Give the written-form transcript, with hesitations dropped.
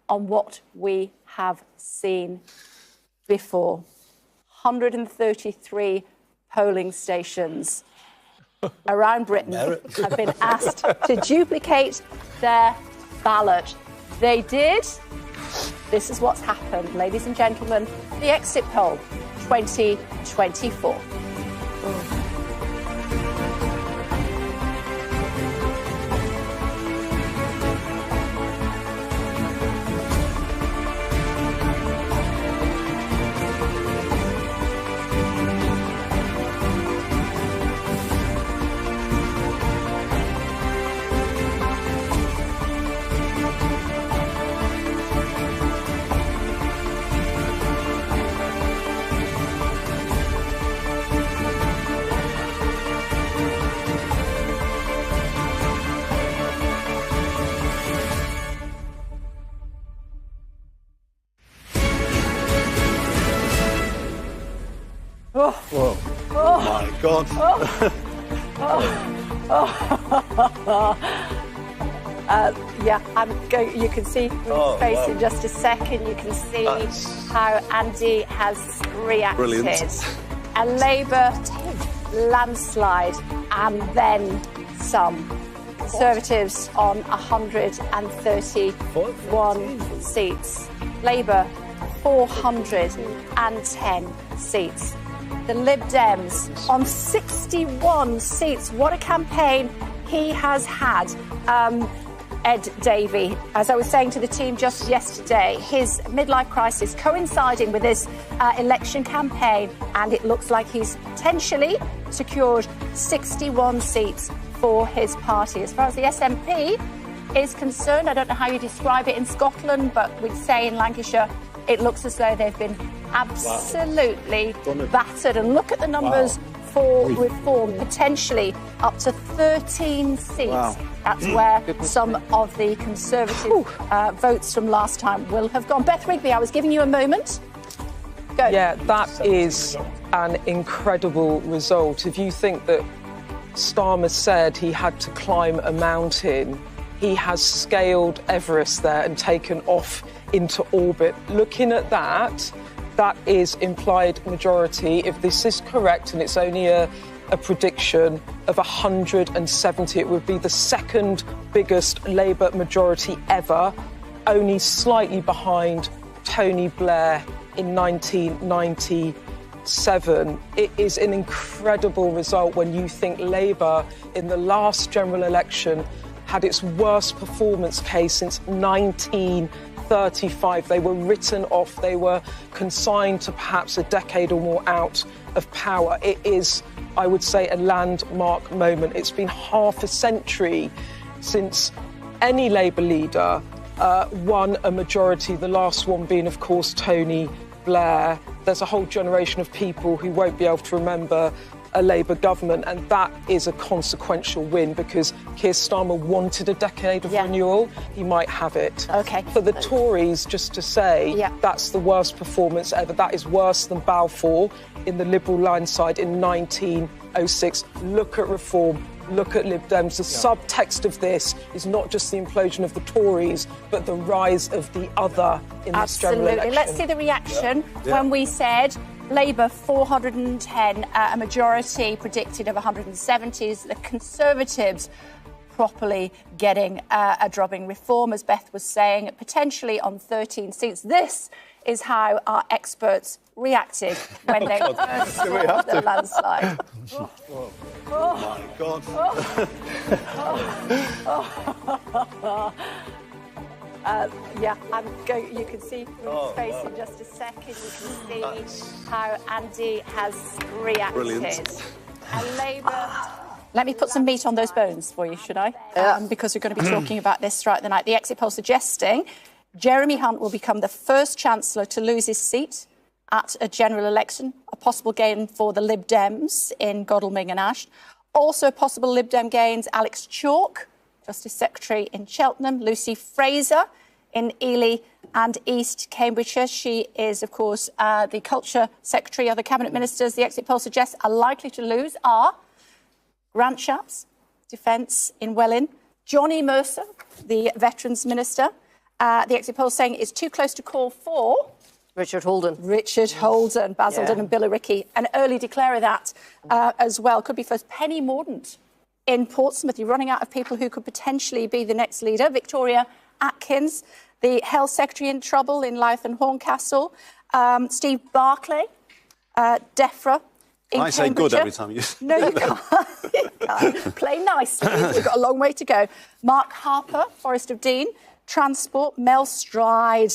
on what we have seen before. 133 polling stations around Britain have been asked to duplicate their ballot. They did. This is what's happened, ladies and gentlemen. The exit poll 2024. Oh my God. Yeah, you can see his face in just a second. You can see how Andy has reacted. Brilliant. A Labour landslide and then some. Conservatives on 131 seats. Labour 410 seats. The Lib Dems on 61 seats. What a campaign he has had. Ed Davey, as I was saying to the team just yesterday, his midlife crisis coinciding with his election campaign, and it looks like he's potentially secured 61 seats for his party. As far as the SNP is concerned, I don't know how you describe it in Scotland, but we'd say in Lancashire, it looks as though they've been absolutely battered. And look at the numbers for Reform, potentially up to 13 seats. That's where some of the Conservative votes from last time will have gone. Beth Rigby, I was giving you a moment. Go. Yeah, that is an incredible result. If you think that Starmer said he had to climb a mountain, he has scaled Everest there and taken off into orbit. Looking at that, that is implied majority. If this is correct, and it's only a prediction of 170, it would be the second biggest Labour majority ever, only slightly behind Tony Blair in 1997. It is an incredible result when you think Labour in the last general election had its worst performance case since 1935. They were written off. They were consigned to perhaps a decade or more out of power. It is, I would say, a landmark moment. It's been half a century since any Labour leader won a majority, the last one being, of course, Tony Blair. There's a whole generation of people who won't be able to remember a Labour government, and that is a consequential win because Keir Starmer wanted a decade of renewal. He might have it. OK. For the Tories, just to say, that's the worst performance ever. That is worse than Balfour in the Liberal landslide in 1906. Look at Reform. Look at Lib Dems. The subtext of this is not just the implosion of the Tories, but the rise of the other in this general election. Let's see the reaction when we said Labour 410, a majority predicted of 170s. The Conservatives properly getting a drubbing. Reform, as Beth was saying, potentially on 13 seats. This is how our experts reacted when they first saw the landslide. Oh my God. You can see his face in just a second. You can see how Andy has reacted. Brilliant. And Labour. Let me put some meat on those bones for you, should I? Because we're going to be talking about this throughout the night. The exit poll suggesting Jeremy Hunt will become the first Chancellor to lose his seat at a general election, a possible gain for the Lib Dems in Godalming and Ash. Also possible Lib Dem gains, Alex Chalk, Justice Secretary in Cheltenham, Lucy Fraser in Ely and East Cambridgeshire. She is, of course, the Culture Secretary. Other Cabinet Ministers the exit poll suggests are likely to lose are Grant Shapps, Defence in Welwyn, Johnny Mercer, the Veterans Minister, The exit poll saying it's too close to call for Richard Holden. Basildon and Billericay. An early declarer that as well. Could be first. Penny Mordaunt in Portsmouth. You're running out of people who could potentially be the next leader. Victoria Atkins, the Health Secretary, in trouble in Louth and Horncastle. Steve Barclay, DEFRA in I say good every time you... No, you can't. You can't. Play nice, please. We've got a long way to go. Mark Harper, Forest of Dean. Transport, Mel Stride,